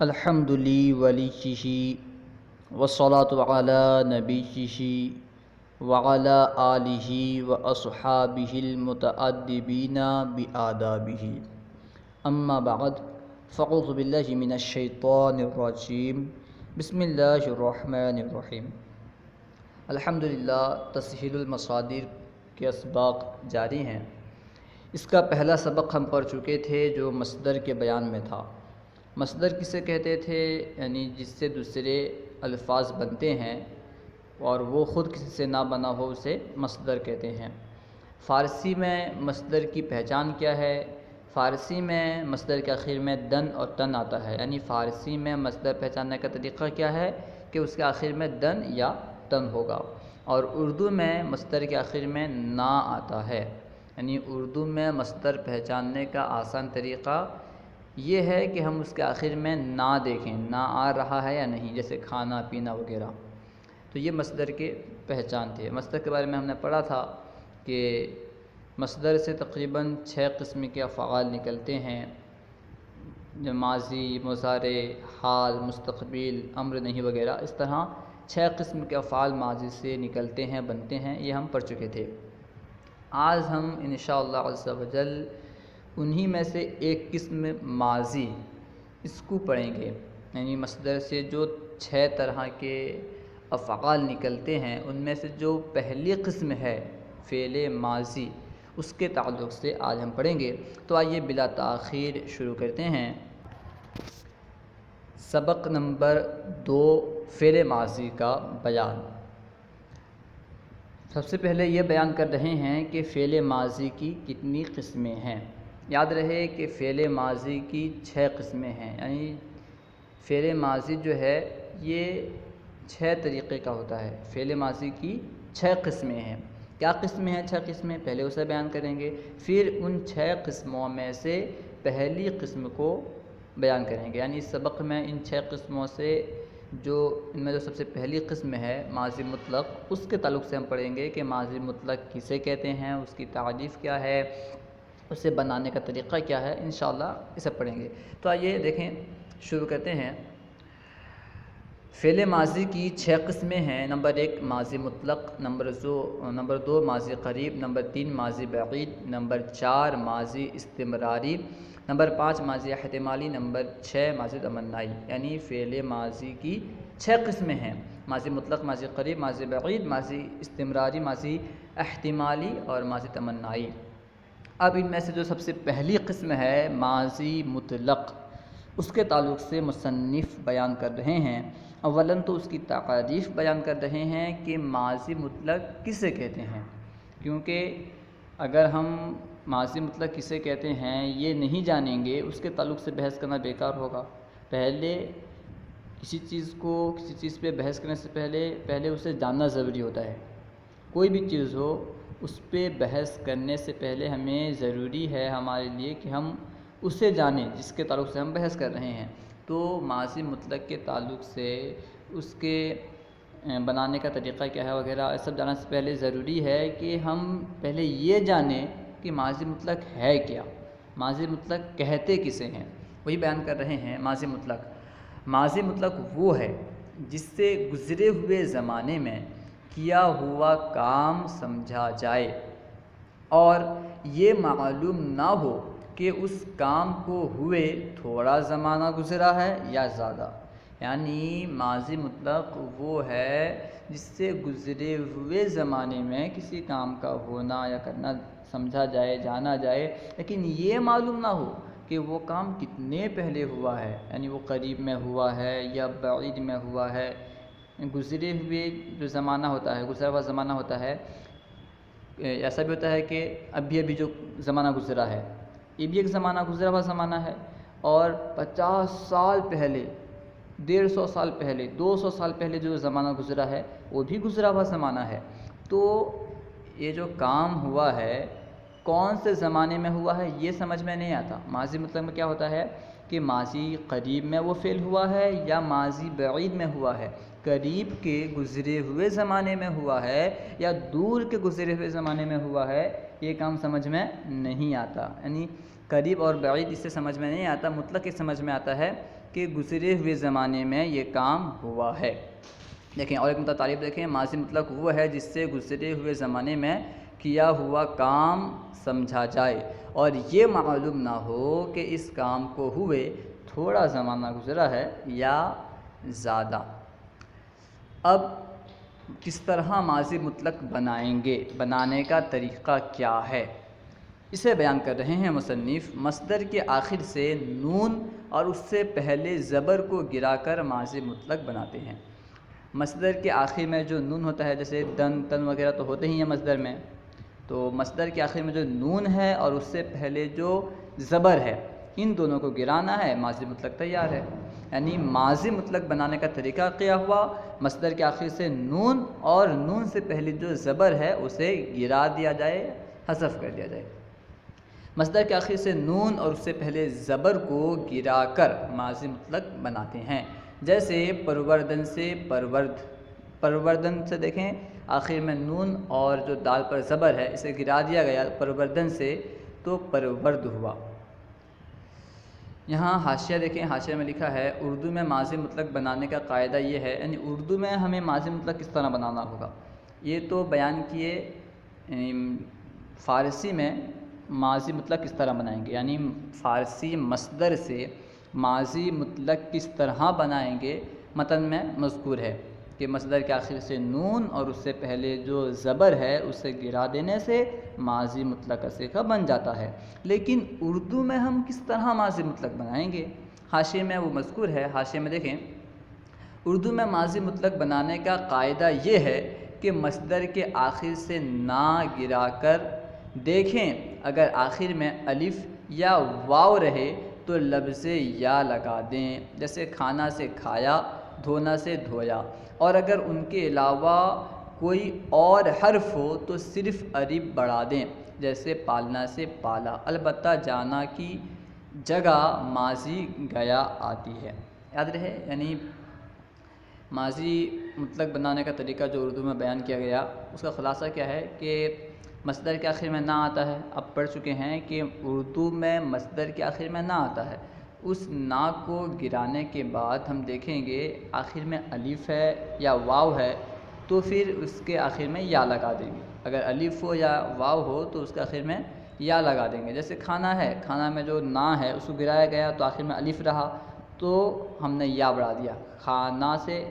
الحمد لله وليه والصلاة على نبيه وعلى آله وأصحابه المتأدبين بآدابه أما بعد فأعوذ بالله من الشيطان الرجيم بسم الله الرحمن الرحیم۔ الحمدللہ تسہیل المصادر کے اسباق جاری ہیں۔ اس کا پہلا سبق ہم پڑھ چکے تھے جو مصدر کے بیان میں تھا۔ مصدر کسے کہتے تھے؟ یعنی جس سے دوسرے الفاظ بنتے ہیں اور وہ خود کسی سے نہ بنا ہو اسے مصدر کہتے ہیں۔ فارسی میں مصدر کی پہچان کیا ہے؟ فارسی میں مصدر کے آخر میں دن اور تن آتا ہے، یعنی فارسی میں مصدر پہچاننے کا طریقہ کیا ہے کہ اس کے آخر میں دن یا تن ہوگا، اور اردو میں مصدر کے آخر میں نا آتا ہے، یعنی اردو میں مصدر پہچاننے کا آسان طریقہ یہ ہے کہ ہم اس کے آخر میں نا دیکھیں، نا آ رہا ہے یا نہیں، جیسے کھانا پینا وغیرہ۔ تو یہ مصدر کے پہچان تھے۔ مصدر کے بارے میں ہم نے پڑھا تھا کہ مصدر سے تقریباً 6 قسم کے افعال نکلتے ہیں، جو ماضی، مضارع، حال، مستقبل، امر نہیں وغیرہ، اس طرح 6 قسم کے افعال ماضی سے نکلتے ہیں، بنتے ہیں، یہ ہم پڑھ چکے تھے۔ آج ہم انشاءاللہ عز و جل انہی میں سے ایک قسم ماضی اس کو پڑھیں گے، یعنی مصدر سے جو 6 طرح کے افعال نکلتے ہیں ان میں سے جو پہلی قسم ہے فعل ماضی، اس کے تعلق سے آج ہم پڑھیں گے۔ تو آئیے بلا تاخیر شروع کرتے ہیں۔ سبق نمبر 2، فعل ماضی کا بیان۔ سب سے پہلے یہ بیان کر رہے ہیں کہ فعل ماضی کی کتنی قسمیں ہیں۔ یاد رہے کہ فعل ماضی کی 6 قسمیں ہیں، یعنی فعل ماضی جو ہے یہ 6 طریقے کا ہوتا ہے۔ فعل ماضی کی 6 قسمیں ہیں۔ کیا قسمیں ہیں 6 قسمیں؟ پہلے اسے بیان کریں گے، پھر ان 6 قسموں میں سے پہلی قسم کو بیان کریں گے، یعنی اس سبق میں ان 6 قسموں سے ان میں جو سب سے پہلی قسم ہے ماضی مطلق، اس کے تعلق سے ہم پڑھیں گے کہ ماضی مطلق کسے کہتے ہیں، اس کی تعریف کیا ہے، اسے بنانے کا طریقہ کیا ہے، انشاءاللہ اسے پڑھیں گے۔ تو آئیے دیکھیں، شروع کرتے ہیں۔ فعل ماضی کی 6 قسمیں ہیں۔ نمبر 1 ماضی مطلق، نمبر 2 ماضی قریب، نمبر 3 ماضی بعید، نمبر 4 ماضی استمراری، نمبر 5 ماضی احتمالی، نمبر 6 ماضی تمنائی۔ یعنی فعل ماضی کی 6 قسمیں ہیں: ماضی مطلق، ماضی قریب، ماضی بعید، ماضی استمراری، ماضی احتمالی اور ماضی تمنائی۔ اب ان میں سے جو سب سے پہلی قسم ہے ماضی مطلق، اس کے تعلق سے مصنف بیان کر رہے ہیں۔ اولاً تو اس کی تعریف بیان کر رہے ہیں کہ ماضی مطلق کسے کہتے ہیں، کیونکہ اگر ہم ماضی مطلق کسے کہتے ہیں یہ نہیں جانیں گے، اس کے تعلق سے بحث کرنا بیکار ہوگا۔ پہلے کسی چیز پہ بحث کرنے سے پہلے اسے جاننا ضروری ہوتا ہے۔ کوئی بھی چیز ہو، اس پہ بحث کرنے سے پہلے ہمیں ضروری ہے ہمارے لیے کہ ہم اسے جانیں جس کے تعلق سے ہم بحث کر رہے ہیں۔ تو ماضی مطلق کے تعلق سے اس کے بنانے کا طریقہ کیا ہے وغیرہ سب جاننے سے پہلے ضروری ہے کہ ہم پہلے یہ جانیں کہ ماضی مطلق ہے کیا، ماضی مطلق کہتے کسے ہیں، وہی بیان کر رہے ہیں۔ ماضی مطلق وہ ہے جس سے گزرے ہوئے زمانے میں کیا ہوا کام سمجھا جائے اور یہ معلوم نہ ہو کہ اس کام کو ہوئے تھوڑا زمانہ گزرا ہے یا زیادہ۔ یعنی ماضی مطلق وہ ہے جس سے گزرے ہوئے زمانے میں کسی کام کا ہونا یا کرنا سمجھا جائے، جانا جائے، لیکن یہ معلوم نہ ہو کہ وہ کام کتنے پہلے ہوا ہے، یعنی وہ قریب میں ہوا ہے یا بعید میں ہوا ہے۔ گزرے ہوئے جو زمانہ ہوتا ہے، گزرا ہوا زمانہ ہوتا ہے، ایسا بھی ہوتا ہے کہ ابھی جو زمانہ گزرا ہے یہ بھی ایک زمانہ، گزرا ہوا زمانہ ہے، اور 50 سال پہلے، 150 سال پہلے، 200 سال پہلے جو زمانہ گزرا ہے وہ بھی گزرا ہوا زمانہ ہے۔ تو یہ جو کام ہوا ہے کون سے زمانے میں ہوا ہے یہ سمجھ میں نہیں آتا۔ ماضی مطلق میں کیا ہوتا ہے کہ ماضی قریب میں وہ فعل ہوا ہے یا ماضی بعید میں ہوا ہے، قریب کے گزرے ہوئے زمانے میں ہوا ہے یا دور کے گزرے ہوئے زمانے میں ہوا ہے، یہ کام سمجھ میں نہیں آتا۔ یعنی قریب اور بعید اس سے سمجھ میں نہیں آتا، مطلق یہ سمجھ میں آتا ہے کہ گزرے ہوئے زمانے میں یہ کام ہوا ہے۔ دیکھیں اور ایک متعارف دیکھیں، ماضی مطلق وہ ہے جس سے گزرے ہوئے زمانے میں کیا ہوا کام سمجھا جائے اور یہ معلوم نہ ہو کہ اس کام کو ہوئے تھوڑا زمانہ گزرا ہے یا زیادہ۔ اب کس طرح ماضی مطلق بنائیں گے، بنانے کا طریقہ کیا ہے، اسے بیان کر رہے ہیں مصنف۔ مصدر کے آخر سے نون اور اس سے پہلے زبر کو گرا کر ماضی مطلق بناتے ہیں۔ مصدر کے آخر میں جو نون ہوتا ہے، جیسے دن تن وغیرہ تو ہوتے ہی ہیں مصدر میں، تو مصدر کے آخر میں جو نون ہے اور اس سے پہلے جو زبر ہے، ان دونوں کو گرانا ہے، ماضی مطلق تیار ہے۔ یعنی ماضی مطلق بنانے کا طریقہ کیا ہوا، مصدر کے آخر سے نون اور نون سے پہلے جو زبر ہے اسے گرا دیا جائے، حذف کر دیا جائے۔ مصدر کے آخر سے نون اور اس سے پہلے زبر کو گرا کر ماضی مطلق بناتے ہیں۔ جیسے پروردن سے پرورد، پروردن سے دیکھیں آخر میں نون اور جو دال پر زبر ہے اسے گرا دیا گیا پروردن سے، تو پرورد ہوا۔ یہاں حاشیہ دیکھیں، حاشیہ میں لکھا ہے اردو میں ماضی مطلق بنانے کا قاعدہ یہ ہے، یعنی اردو میں ہمیں ماضی مطلق کس طرح بنانا ہوگا، یہ تو بیان کیے فارسی میں ماضی مطلق کس طرح بنائیں گے، یعنی فارسی مصدر سے ماضی مطلق کس طرح بنائیں گے متن میں مذکور ہے کہ مصدر کے آخر سے نون اور اس سے پہلے جو زبر ہے اسے گرا دینے سے ماضی مطلق کا صیغہ بن جاتا ہے۔ لیکن اردو میں ہم کس طرح ماضی مطلق بنائیں گے، حاشیے میں وہ مذکور ہے۔ حاشیے میں دیکھیں اردو میں ماضی مطلق بنانے کا قاعدہ یہ ہے کہ مصدر کے آخر سے نا گرا کر دیکھیں اگر آخر میں الف یا واو رہے تو لفظ یا لگا دیں، جیسے کھانا سے کھایا، دھونا سے دھویا، اور اگر ان کے علاوہ کوئی اور حرف ہو تو صرف الف بڑھا دیں، جیسے پالنا سے پالا، البتہ جانا کی جگہ ماضی گیا آتی ہے۔ یاد رہے، یعنی ماضی مطلق بنانے کا طریقہ جو اردو میں بیان کیا گیا اس کا خلاصہ کیا ہے کہ مصدر کے آخر میں نہ آتا ہے، اب پڑھ چکے ہیں کہ اردو میں مصدر کے آخر میں نہ آتا ہے، اس نا کو گرانے کے بعد ہم دیکھیں گے آخر میں الف ہے یا واو ہے تو پھر اس کے آخر میں یا لگا دیں گے، اگر الف ہو یا واو ہو تو اس کے آخر میں یا لگا دیں گے۔ جیسے کھانا ہے، کھانا میں جو نا ہے اس کو گرایا گیا تو آخر میں الف رہا تو ہم نے یا بڑھا دیا، کھانا سے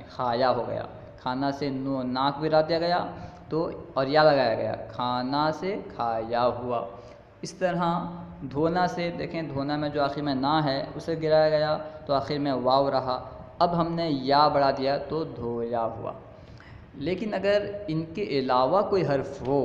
کھایا ہو گیا، کھانا سے نا کو گرا دیا گیا تو اور یا لگایا گیا، کھانا سے کھایا ہوا۔ اس طرح دھونا سے دیکھیں، دھونا میں جو آخر میں نا ہے اسے گرایا گیا تو آخر میں واو رہا، اب ہم نے یا بڑھا دیا تو دھویا ہوا۔ لیکن اگر ان کے علاوہ کوئی حرف ہو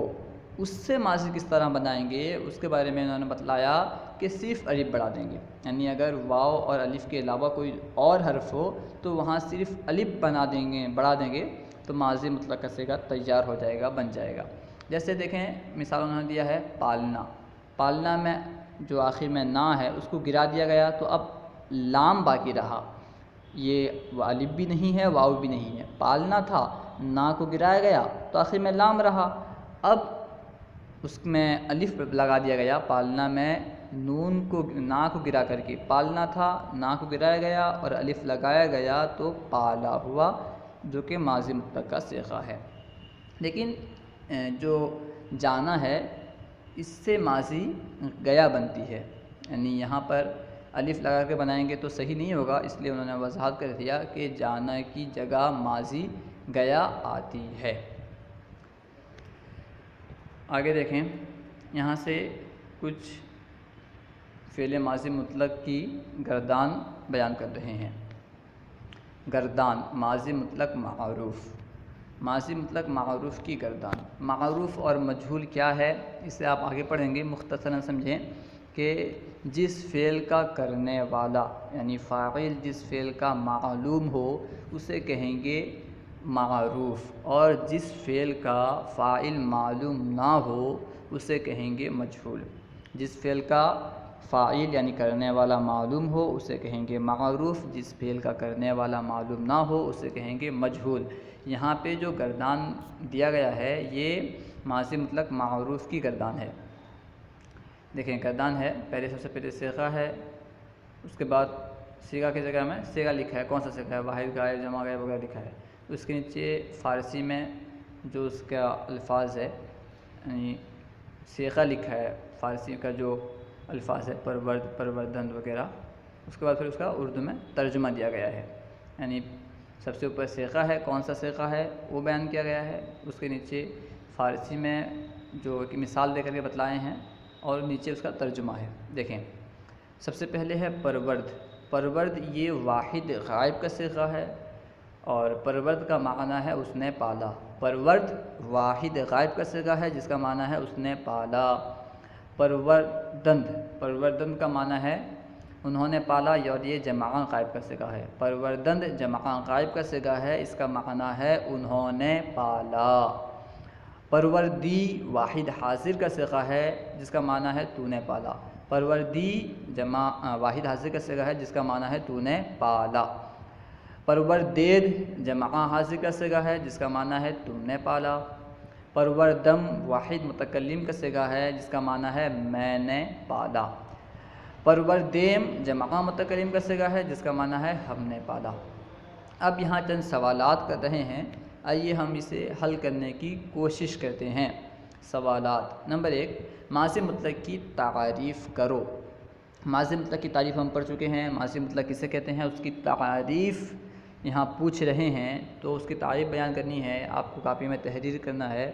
اس سے ماضی کس طرح بنائیں گے، اس کے بارے میں انہوں نے بتلایا کہ صرف الف بڑھا دیں گے، یعنی اگر واو اور الف کے علاوہ کوئی اور حرف ہو تو وہاں صرف الف بڑھا دیں گے تو ماضی مطلق کا صیغہ تیار ہو جائے گا، بن جائے گا۔ جیسے دیکھیں مثال انہوں نے دیا ہے پالنا، پالنا میں جو آخر میں نا ہے اس کو گرا دیا گیا تو اب لام باقی رہا، یہ الف بھی نہیں ہے واو بھی نہیں ہے، پالنا تھا، نا کو گرایا گیا تو آخر میں لام رہا، اب اس میں الف لگا دیا گیا، پالنا میں نا کو گرا کر کے پالنا تھا، نا کو گرایا گیا اور الف لگایا گیا تو پالا ہوا، جو کہ ماضی مطلق کا صیغہ ہے۔ لیکن جو جانا ہے اس سے ماضی گیا بنتی ہے، یعنی یہاں پر الف لگا کے بنائیں گے تو صحیح نہیں ہوگا، اس لیے انہوں نے وضاحت کر دیا کہ جانا کی جگہ ماضی گیا آتی ہے۔ آگے دیکھیں، یہاں سے کچھ فعل ماضی مطلق کی گردان بیان کر رہے ہیں۔ گردان ماضی مطلق معروف، ماضی مطلق معروف کی گردان۔ معروف اور مجہول کیا ہے اسے آپ آگے پڑھیں گے، مختصراً سمجھیں کہ جس فعل کا کرنے والا یعنی فاعل جس فعل کا معلوم ہو اسے کہیں گے معروف، اور جس فعل کا فاعل معلوم نہ ہو اسے کہیں گے مجہول۔ جس فعل کا فاعل یعنی کرنے والا معلوم ہو اسے کہیں گے معروف، جس فعل کا کرنے والا معلوم نہ ہو اسے کہیں گے مجہول۔ یہاں پہ جو گردان دیا گیا ہے یہ ماضی مطلق معروف کی گردان ہے۔ دیکھیں گردان ہے، پہلے سب سے پہلے صیغہ ہے، اس کے بعد صیغہ کی جگہ میں صیغہ لکھا ہے، کون سا صیغہ ہے، واحد غائب جمع غائب وغیرہ لکھا ہے، اس کے نیچے فارسی میں جو اس کا الفاظ ہے یعنی صیغہ لکھا ہے، فارسی کا جو الفاظ ہے پرورد پروردن وغیرہ، اس کے بعد پھر اس کا اردو میں ترجمہ دیا گیا ہے، یعنی سب سے اوپر صیغہ ہے، کون سا صیغہ ہے وہ بیان کیا گیا ہے، اس کے نیچے فارسی میں جو ایک مثال دے کر کے بتلائے ہیں اور نیچے اس کا ترجمہ ہے۔ دیکھیں سب سے پہلے ہے پرورد، پرورد یہ واحد غائب کا صیغہ ہے، اور پرورد کا معنی ہے اس نے پالا، پرورد واحد غائب کا صیغہ ہے جس کا معنی ہے اس نے پالا۔ پروردند، پروردند کا معنی ہے انہوں نے پالا، اور یہ جمع غائب کا صیغہ ہے، پروردند جمع غائب کا صیغہ ہے، اس کا معنی ہے انہوں نے پالا۔ پروردی واحد حاضر کا صیغہ ہے جس کا معنی ہے تو نے پالا، پروردی جمع واحد حاضر کا صیغہ ہے جس کا معنی ہے تو نے پالا۔ پروردید جمع حاضر کا صیغہ ہے جس کا معنی ہے تم نے پالا۔ پروردم واحد متکلم کا صیغہ ہے جس کا معنی ہے میں نے پالا۔ پروردیم جمع متکلم کا صیغہ ہے جس کا معنی ہے ہم نے پالا۔ اب یہاں چند سوالات کر رہے ہیں، آئیے ہم اسے حل کرنے کی کوشش کرتے ہیں۔ سوالات نمبر 1، ماضی مطلق کی تعریف کرو۔ ماضی مطلق کی تعریف ہم پڑھ چکے ہیں، ماضی مطلق کسے کہتے ہیں، اس کی تعریف یہاں پوچھ رہے ہیں، تو اس کی تعریف بیان کرنی ہے، آپ کو کاپی میں تحریر کرنا ہے۔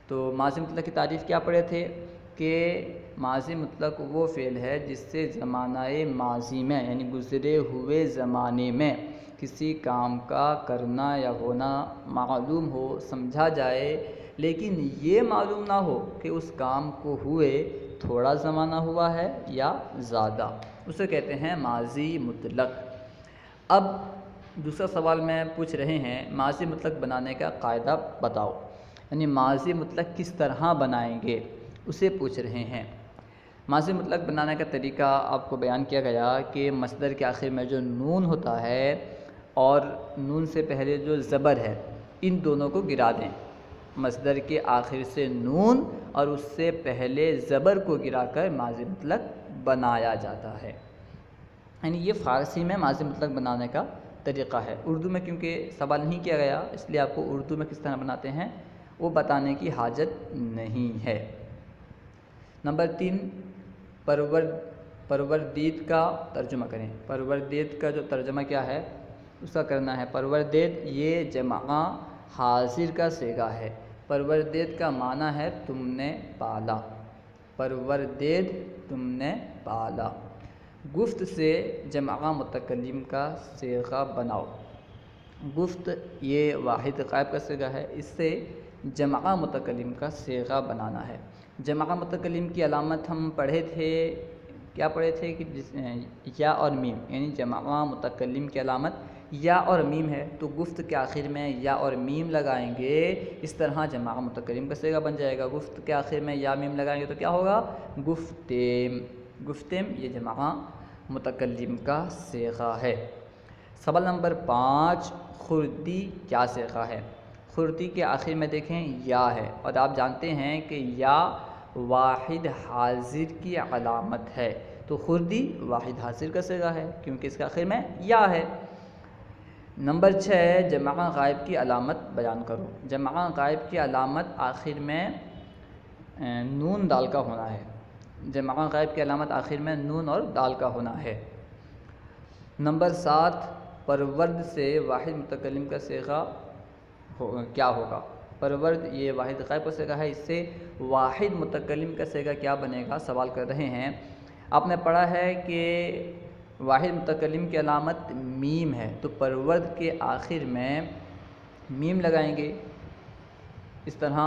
تو ماضی مطلق کی تعریف کیا پڑھے تھے کہ ماضی مطلق وہ فعل ہے جس سے زمانہ ماضی میں یعنی گزرے ہوئے زمانے میں کسی کام کا کرنا یا ہونا معلوم ہو، سمجھا جائے، لیکن یہ معلوم نہ ہو کہ اس کام کو ہوئے تھوڑا زمانہ ہوا ہے یا زیادہ، اسے کہتے ہیں ماضی مطلق۔ اب دوسرا سوال میں پوچھ رہے ہیں ماضی مطلق بنانے کا قاعدہ بتاؤ، یعنی ماضی مطلق کس طرح بنائیں گے اسے پوچھ رہے ہیں۔ ماضی مطلق بنانے کا طریقہ آپ کو بیان کیا گیا کہ مصدر کے آخر میں جو نون ہوتا ہے اور نون سے پہلے جو زبر ہے، ان دونوں کو گرا دیں۔ مصدر کے آخر سے نون اور اس سے پہلے زبر کو گرا کر ماضی مطلق بنایا جاتا ہے، یعنی یہ فارسی میں ماضی مطلق بنانے کا طریقہ ہے۔ اردو میں کیونکہ سوال نہیں کیا گیا، اس لیے آپ کو اردو میں کس طرح بناتے ہیں وہ بتانے کی حاجت نہیں ہے۔ نمبر 3، پروردید کا ترجمہ کریں۔ پروردید کا جو ترجمہ کیا ہے اس کا کرنا ہے۔ پروردید یہ جمع حاضر کا صیغہ ہے، پروردید کا معنی ہے تم نے پالا، پروردید تم نے پالا۔ گفت سے جمع متکلم کا صیغہ بناؤ۔ گفت یہ واحد غائب کا صیغہ ہے، اس سے جمع متکلم کا صیغہ بنانا ہے۔ جمع متکلم کی علامت ہم پڑھے تھے، کیا پڑھے تھے کہ یا اور میم، یعنی جمع متکلم کی علامت یا اور میم ہے، تو گفت کے آخر میں یا اور میم لگائیں گے، اس طرح جمع متکلم کا صیغہ بن جائے گا۔ گفت کے آخر میں یا میم لگائیں گے تو کیا ہوگا، گفتیم، گفتیم یہ جمع متکلم کا صیغہ ہے۔ سوال نمبر 5، خردی کیا صیغہ ہے؟ خردی کے آخر میں دیکھیں یا ہے، اور آپ جانتے ہیں کہ یا واحد حاضر کی علامت ہے، تو خردی واحد حاضر کا صیغہ ہے کیونکہ اس کے آخر میں یا ہے۔ نمبر 6، جمع غائب کی علامت بیان کرو۔ جمع غائب کی علامت آخر میں نون دال کا ہونا ہے، جمع غائب کی علامت آخر میں نون اور دال کا ہونا ہے۔ نمبر 7، پرورد سے واحد متکلم کا صیغہ کیا ہوگا؟ پرورد یہ واحد غائب کا صیغہ ہے، اس سے واحد متکلم کا صیغہ کیا بنے گا، سوال کر رہے ہیں۔ آپ نے پڑھا ہے کہ واحد متکلم کی علامت میم ہے، تو پرورد کے آخر میں میم لگائیں گے، اس طرح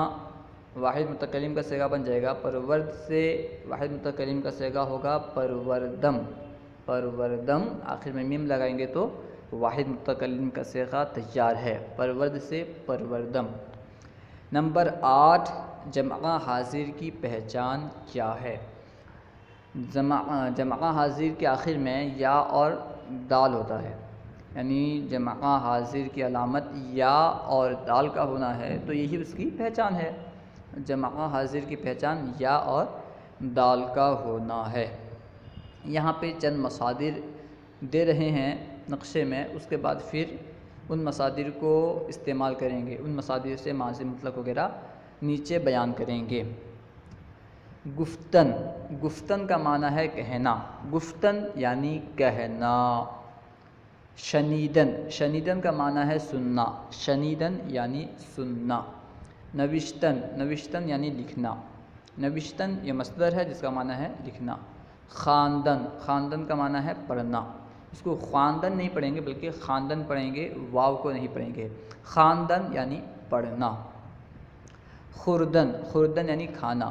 واحد متکلم کا صیغہ بن جائے گا۔ پرورد سے واحد متکلم کا صیغہ ہوگا پروردم، پروردم، آخر میں میم لگائیں گے تو واحد متکلم کا صیغہ تیار ہے، پرورد سے پروردم۔ نمبر 8، جمع حاضر کی پہچان کیا ہے؟ جمع حاضر کے آخر میں یا اور دال ہوتا ہے، یعنی جمع حاضر کی علامت یا اور دال کا ہونا ہے، تو یہی اس کی پہچان ہے۔ جمع حاضر کی پہچان یا اور دال کا ہونا ہے۔ یہاں پہ چند مصادر دے رہے ہیں نقشے میں، اس کے بعد پھر ان مصادر کو استعمال کریں گے، ان مصادر سے ماضی مطلق وغیرہ نیچے بیان کریں گے۔ گفتن، گفتن کا معنی ہے کہنا، گفتن یعنی کہنا۔ شنیدن، شنیدن کا معنی ہے سننا، شنیدن یعنی سننا۔ نوشتن، نوشتن یعنی لکھنا، نوشتن یہ مصدر ہے جس کا معنی ہے لکھنا۔ خواندن، خواندن کا معنی ہے پڑھنا، اس کو خواندن نہیں پڑھیں گے بلکہ خواندن پڑھیں گے، واو کو نہیں پڑھیں گے۔ خواندن یعنی پڑھنا۔ خوردن، خوردن یعنی کھانا،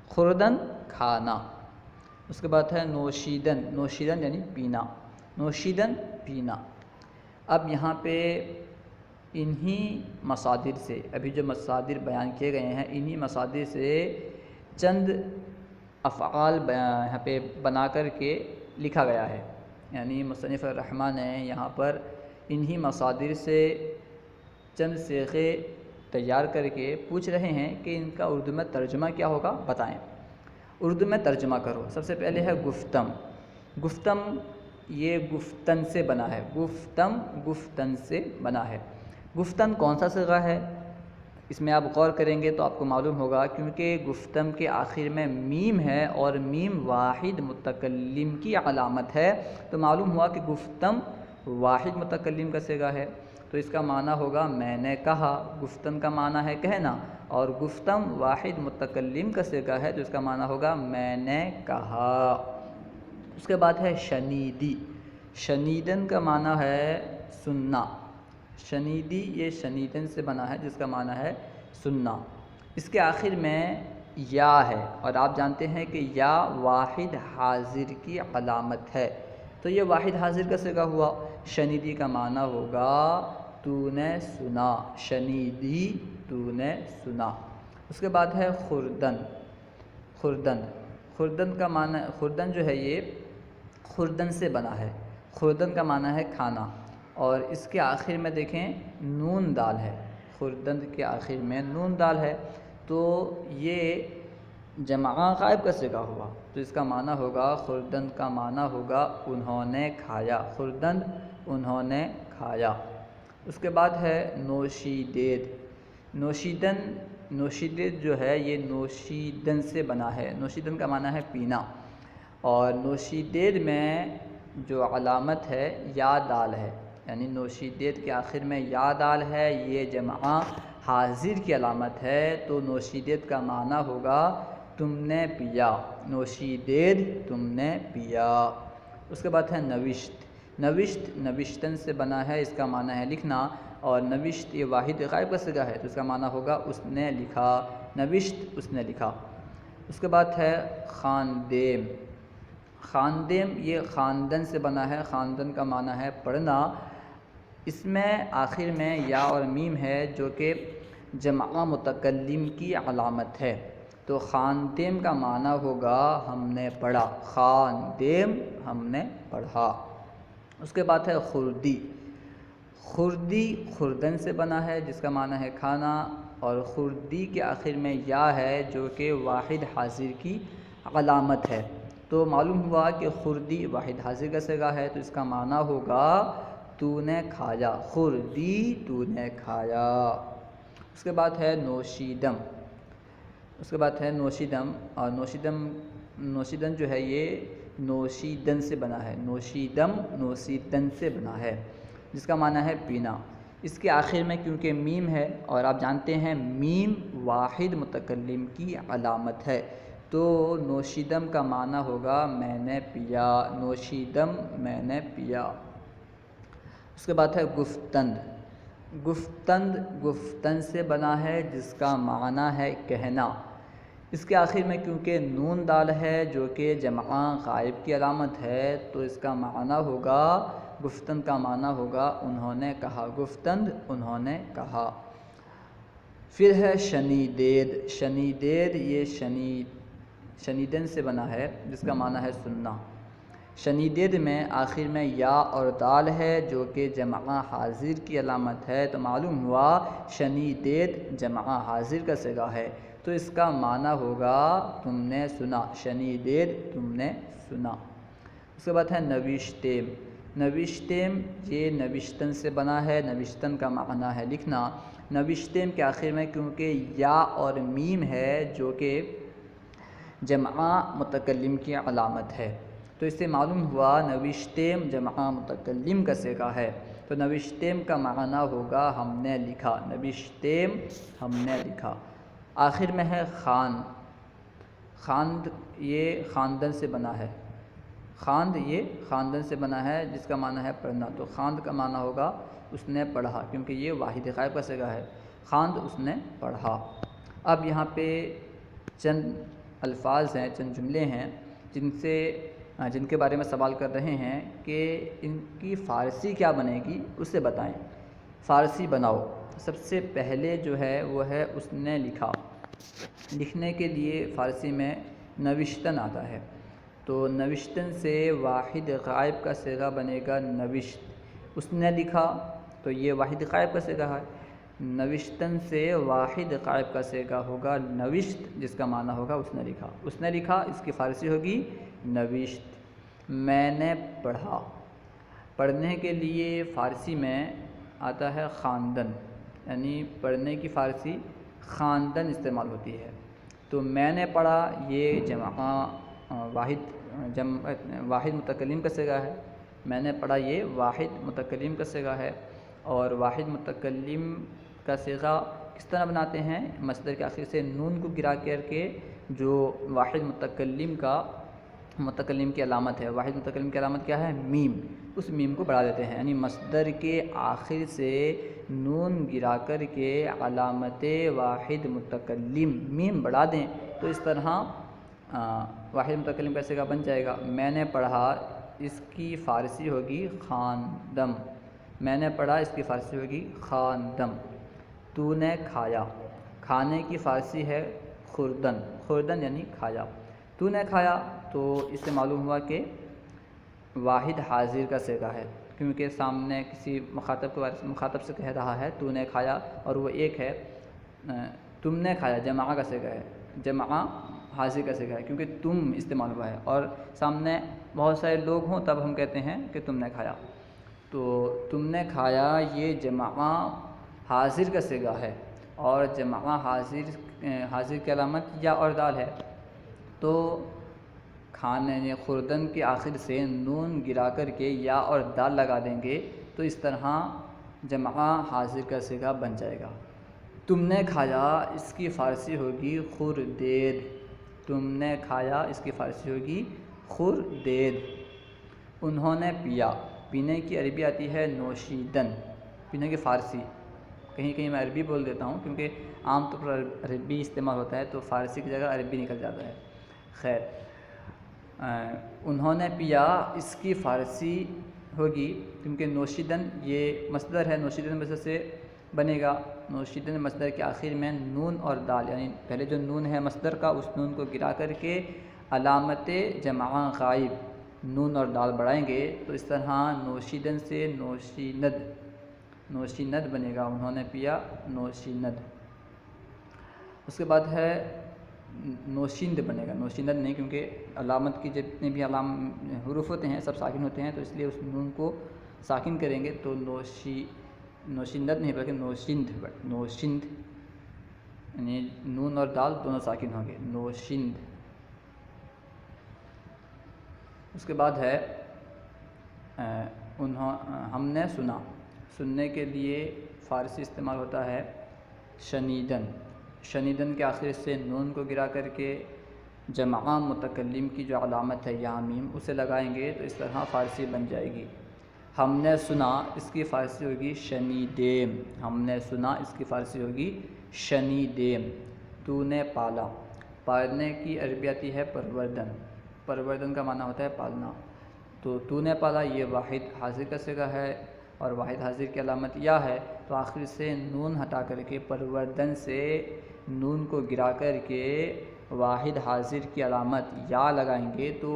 خوردن کھانا۔ اس کے بعد ہے نوشیدن، نوشیدن یعنی پینا، نوشیدن پینا۔ اب یہاں پہ انہی مصادر سے، ابھی جو مصادر بیان کیے گئے ہیں انہی مصادر سے چند افعال یہاں پہ بنا کر کے لکھا گیا ہے، یعنی مصنف الرحمٰن نے یہاں پر انہی مصادر سے چند صیغے تیار کر کے پوچھ رہے ہیں کہ ان کا اردو میں ترجمہ کیا ہوگا بتائیں۔ اردو میں ترجمہ کرو۔ سب سے پہلے ہے گفتم، گفتم یہ گفتن سے بنا ہے، گفتم گفتن سے بنا ہے۔ گفتن کون سا صیغہ ہے؟ اس میں آپ غور کریں گے تو آپ کو معلوم ہوگا، کیونکہ گفتم کے آخر میں میم ہے اور میم واحد متکلم کی علامت ہے، تو معلوم ہوا کہ گفتم واحد متکلم کا صیغہ ہے، تو اس کا معنی ہوگا میں نے کہا۔ گفتن کا معنی ہے کہنا اور گفتم واحد متکلم کا صیغہ ہے، تو اس کا معنی ہوگا میں نے کہا۔ اس کے بعد ہے شنیدی، شنیدن کا معنی ہے سننا، شنیدی یہ شنیدن سے بنا ہے جس کا معنی ہے سننا۔ اس کے آخر میں یا ہے اور آپ جانتے ہیں کہ یا واحد حاضر کی علامت ہے، تو یہ واحد حاضر کا صیغہ ہوا۔ شنیدی کا معنی ہوگا تو نے سنا، شنیدی تو نے سنا۔ اس کے بعد ہے خوردن، خوردن، خوردن کا معنی، خوردن جو ہے یہ خوردن سے بنا ہے، خوردن کا معنی ہے کھانا، اور اس کے آخر میں دیکھیں نون دال ہے، خوردن کے آخر میں نون دال ہے، تو یہ جمع غائب کا صیغہ ہوا، تو اس کا معنی ہوگا، خوردن کا معنی ہوگا انہوں نے کھایا، خوردن انہوں نے کھایا۔ اس کے بعد ہے نوشیدید، نوشیدن، نوشیدید جو ہے یہ نوشیدن سے بنا ہے، نوشیدن کا معنی ہے پینا، اور نوشیدید میں جو علامت ہے یا دال ہے، یعنی نوشیدید کے آخر میں یا دال ہے، یہ جمع حاضر کی علامت ہے، تو نوشیدید کا معنی ہوگا تم نے پیا، نوشیدید تم نے پیا۔ اس کے بعد ہے نوشت، نوشت نوشتن سے بنا ہے، اس کا معنی ہے لکھنا، اور نوشت یہ واحد غائب کا صیغہ ہے، تو اس کا معنی ہوگا اس نے لکھا، نوشت اس نے لکھا۔ اس کے بعد ہے خواندیم، خواندیم یہ خواندن سے بنا ہے، خواندن کا معنی ہے پڑھنا، اس میں آخر میں یا اور میم ہے جو کہ جمع متکلم کی علامت ہے، تو خواندیم کا معنی ہوگا ہم نے پڑھا، خواندیم ہم نے پڑھا۔ اس کے بعد ہے خوردی، خوردی خوردن سے بنا ہے جس کا معنی ہے کھانا، اور خوردی کے آخر میں یا ہے جو کہ واحد حاضر کی علامت ہے، تو معلوم ہوا کہ خوردی واحد حاضر کا صیغہ ہے، تو اس کا معنی ہوگا تو نے کھایا، خوردی تو نے کھایا۔ اس کے بعد ہے نوشیدم، اس کے بعد ہے نوشیدم، اور نوشیدم، نوشیدن جو ہے یہ نوشیدن سے بنا ہے، نوشیدم نوشیدن سے بنا ہے جس کا معنی ہے پینا۔ اس کے آخر میں کیونکہ میم ہے اور آپ جانتے ہیں میم واحد متکلم کی علامت ہے، تو نوشیدم کا معنی ہوگا میں نے پیا، نوشیدم میں نے پیا۔ اس کے بعد ہے گفتند، گفتند گفتن سے بنا ہے جس کا معنی ہے کہنا، اس کے آخر میں کیونکہ نون دال ہے جو کہ جمع غائب کی علامت ہے، تو اس کا معنی ہوگا، گفتند کا معنی ہوگا انہوں نے کہا، گفتند انہوں نے کہا۔ پھر ہے شنیدید، شنیدید یہ شنیدن سے بنا ہے جس کا معنی ہے سننا، شنیدید میں آخر میں یا اور دال ہے جو کہ جمع حاضر کی علامت ہے، تو معلوم ہوا شنیدید جمع حاضر کا صیغہ ہے، تو اس کا معنی ہوگا تم نے سنا، شنیدید تم نے سنا۔ اس کے بعد ہے نوشتیم۔ نوشتیم یہ نوشتن سے بنا ہے، نوشتن کا معنی ہے لکھنا۔ نوشتیم کے آخر میں کیونکہ یا اور میم ہے جو کہ جمع متکلم کی علامت ہے، تو اس سے معلوم ہوا نوشتیم جمع متکلم کا صیغہ ہے، تو نوشتیم کا معنی ہوگا ہم نے لکھا، نوشتیم ہم نے لکھا۔ آخر میں ہے خواند۔ خواند یہ خاندن سے بنا ہے، خواند یہ خاندن سے بنا ہے جس کا معنی ہے پڑھنا، تو خواند کا معنی ہوگا اس نے پڑھا، کیونکہ یہ واحد غائب کا صیغہ ہے، خواند اس نے پڑھا۔ اب یہاں پہ چند الفاظ ہیں، چند جملے ہیں جن کے بارے میں سوال کر رہے ہیں کہ ان کی فارسی کیا بنے گی، اسے بتائیں۔ فارسی بناؤ، سب سے پہلے جو ہے وہ ہے اس نے لکھا۔ لکھنے کے لیے فارسی میں نوشتن آتا ہے، تو نوشتن سے واحد غائب کا صیغہ بنے گا نوشت۔ اس نے لکھا تو یہ واحد غائب کا صیغہ ہے، نوشتن سے واحد غائب کا صیغہ ہوگا نوشت، جس کا معنی ہوگا اس نے لکھا۔ اس نے لکھا، اس کی فارسی ہوگی نوشت۔ میں نے پڑھا، پڑھنے کے لیے فارسی میں آتا ہے خواندن، یعنی پڑھنے کی فارسی خواندن استعمال ہوتی ہے، تو میں نے پڑھا یہ واحد متکلم کا صیغہ ہے، میں نے پڑھا یہ واحد متکلم کا صیغہ ہے۔ اور واحد متکلم کا صیغہ کس طرح بناتے ہیں؟ مصدر کے آخر سے نون کو گرا کر کے، جو واحد متکلم کی علامت ہے، واحد متکلم کی علامت کیا ہے؟ میم، اس میم کو بڑھا دیتے ہیں، یعنی مصدر کے آخر سے نون گرا کر کے علامت واحد متکلم میم بڑھا دیں، تو اس طرح واحد متکلم کا صیغہ بن جائے گا۔ میں نے پڑھا، اس کی فارسی ہوگی خواندم، میں نے پڑھا اس کی فارسی ہوگی خواندم۔ تو نے کھایا، کھانے کی فارسی ہے خوردن، خوردن یعنی کھایا۔ تو نے کھایا، تو اس سے معلوم ہوا کہ واحد حاضر کا صیغہ ہے، کیونکہ سامنے کسی مخاطب سے کہہ رہا ہے تو نے کھایا، اور وہ ایک ہے، تم نے کھایا جمع کا صیغہ ہے، جمع حاضر کا صیغہ ہے، کیونکہ تم استعمال ہوا ہے اور سامنے بہت سارے لوگ ہوں تب ہم کہتے ہیں کہ تم نے کھایا، تو تم نے کھایا یہ جمع حاضر کا صیغہ ہے، اور جمع حاضر کی علامت یا اور دال ہے، تو کھانے یعنی خوردن کے آخر سے نون گرا کر کے یا اور دال لگا دیں گے، تو اس طرح جمع حاضر کا صیغہ بن جائے گا۔ تم نے کھایا، اس کی فارسی ہوگی خوردید، تم نے کھایا اس کی فارسی ہوگی خوردید۔ انہوں نے پیا، پینے کی عربی آتی ہے نوشیدن، پینے کی فارسی، کہیں کہیں میں عربی بول دیتا ہوں کیونکہ عام طور پر عربی استعمال ہوتا ہے تو فارسی کی جگہ عربی نکل جاتا ہے۔ خیر، انہوں نے پیا، اس کی فارسی ہوگی، کیونکہ نوشیدن یہ مصدر ہے، نوشیدن مصدر سے بنے گا، نوشیدن مصدر کے آخر میں نون اور دال، یعنی پہلے جو نون ہے مصدر کا اس نون کو گرا کر کے علامت جمع غائب نون اور دال بڑھائیں گے، تو اس طرح نوشیدن سے نوشیند بنے گا، انہوں نے پیا نوشیند۔ اس کے بعد ہے نوشند بنے گا، نوشیند نہیں، کیونکہ علامت کی جتنے بھی حروف ہوتے ہیں سب ساکن ہوتے ہیں، تو اس لیے اس نون کو ساکن کریں گے، تو نوشند نہیں بلکہ نوشند، یعنی نون اور دال دونوں ساکن ہوں گے، نوشند۔ اس کے بعد ہے ہم نے سنا، سننے کے لیے فارسی استعمال ہوتا ہے شنیدن، شنیدن کے آخر سے نون کو گرا کر کے جمع متکلم کی جو علامت ہے یا میم اسے لگائیں گے، تو اس طرح فارسی بن جائے گی۔ ہم نے سنا، اس کی فارسی ہوگی شنیدیم، ہم نے سنا اس کی فارسی ہوگی شنیدیم۔ تو نے پالا، پالنے کی عربی آتی ہے پروردن، پروردن کا معنی ہوتا ہے پالنا، تو نے پالا یہ واحد حاضر کا صیغہ ہے، اور واحد حاضر کی علامت یا ہے، تو آخر سے نون ہٹا کر کے پروردن سے نون کو گرا کر کے واحد حاضر کی علامت یا لگائیں گے، تو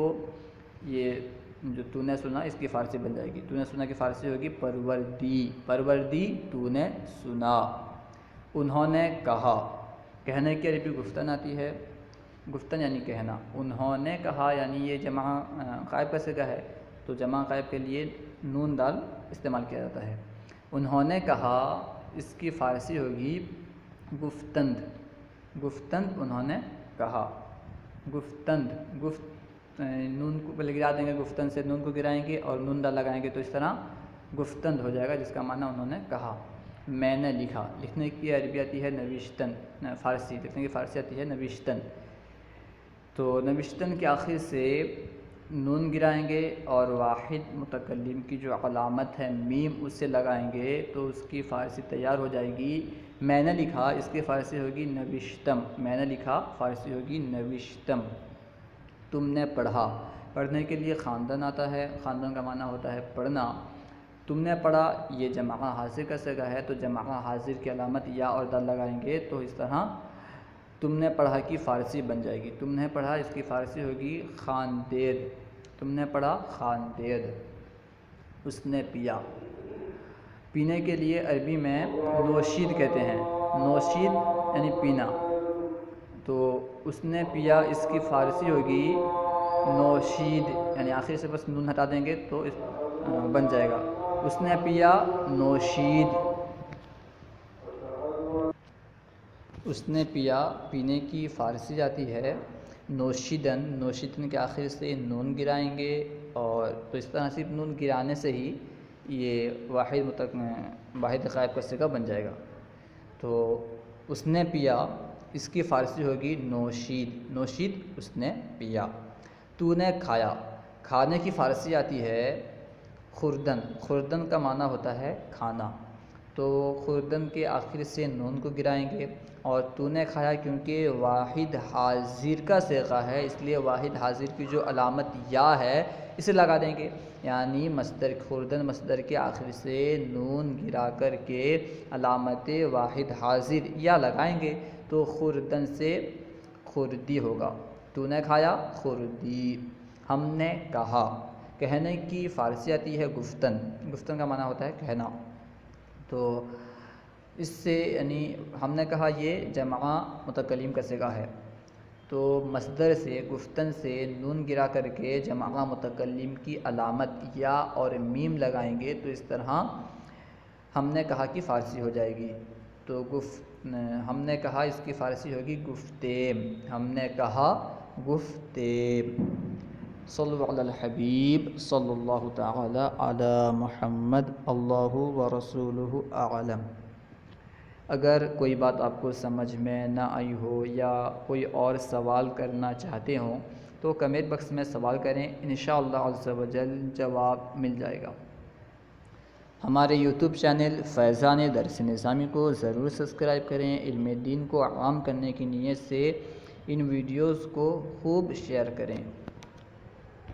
یہ جو تو نے سنا اس کی فارسی بن جائے گی، تو نے سنا کی فارسی ہوگی پروردی، پروردی تو نے سنا۔ انہوں نے کہا، کہنے کی عربی گفتن آتی ہے، گفتن یعنی کہنا. انہوں نے کہا یعنی یہ جمع غائب کا صیغہ ہے، تو جمع غائب کے لیے نون دال استعمال کیا جاتا ہے. انہوں نے کہا، اس کی فارسی ہوگی گفتند. گفتند انہوں نے کہا. گفتند، نون کو پہلے گرا دیں گے، گفتند سے نون کو گرائیں گے اور نون دال لگائیں گے تو اس طرح گفتند ہو جائے گا، جس کا معنی انہوں نے کہا. میں نے لکھا. لکھنے کی عربی آتی ہے نوشتن. فارسی لکھنے کی فارسی آتی ہے نوشتن. تو نوشتن کے آخر سے نون گرائیں گے اور واحد متکلم کی جو علامت ہے میم اس سے لگائیں گے تو اس کی فارسی تیار ہو جائے گی. میں نے لکھا، اس کی فارسی ہوگی نوشتم. میں نے لکھا فارسی ہوگی نوشتم. تم نے پڑھا. پڑھنے کے لیے خاندان آتا ہے. خاندان کا معنی ہوتا ہے پڑھنا. تم نے پڑھا یہ جمع حاضر کا صیغہ ہے، تو جمع حاضر کی علامت یا اور دال لگائیں گے تو اس طرح تم نے پڑھا کی فارسی بن جائے گی. تم نے پڑھا اس کی فارسی ہوگی خواندید. تم نے پڑھا خواندید. اس نے پیا. پینے کے لیے عربی میں نوشید کہتے ہیں. نوشید یعنی پینا. تو اس نے پیا، اس کی فارسی ہوگی نوشید، یعنی آخر سے بس نون ہٹا دیں گے تو بن جائے گا. اس نے پیا نوشید. اس نے پیا پینے کی فارسی جاتی ہے نوشیدن. نوشیدن کے آخر سے نون گرائیں گے اور تو اس طرح صرف نون گرانے سے ہی یہ واحد غائب کا صیغہ بن جائے گا. تو اس نے پیا، اس کی فارسی ہوگی نوشید. نوشید اس نے پیا. تو نے کھایا. کھانے کی فارسی آتی ہے خوردن. خوردن کا معنی ہوتا ہے کھانا. تو خوردن کے آخر سے نون کو گرائیں گے اور تو نے کھایا کیونکہ واحد حاضر کا صیغہ ہے اس لیے واحد حاضر کی جو علامت یا ہے اسے لگا دیں گے، یعنی مصدر خوردن مصدر کے آخر سے نون گرا کر کے علامت واحد حاضر یا لگائیں گے تو خوردن سے خوردی ہوگا. تو نے کھایا خوردی. ہم نے کہا. کہنے کی فارسی آتی ہے گفتن. گفتن کا معنی ہوتا ہے کہنا. تو اس سے یعنی ہم نے کہا یہ جمع متکلم کا صیغہ ہے، تو مصدر سے گفتن سے نون گرا کر کے جمع متکلم کی علامت یا اور میم لگائیں گے تو اس طرح ہم نے کہا کی فارسی ہو جائے گی. تو ہم نے کہا اس کی فارسی ہوگی گفتیم. ہم نے کہا گفتیم. صلو علی الحبیب صلی اللہ تعالی علی محمد اللہ ورسولہ اعلم. اگر کوئی بات آپ کو سمجھ میں نہ آئی ہو یا کوئی اور سوال کرنا چاہتے ہوں تو کمنٹ باکس میں سوال کریں، انشاءاللہ عز و جل جواب مل جائے گا. ہمارے یوٹیوب چینل فیضان درس نظامی کو ضرور سبسکرائب کریں. علم دین کو عام کرنے کی نیت سے ان ویڈیوز کو خوب شیئر کریں.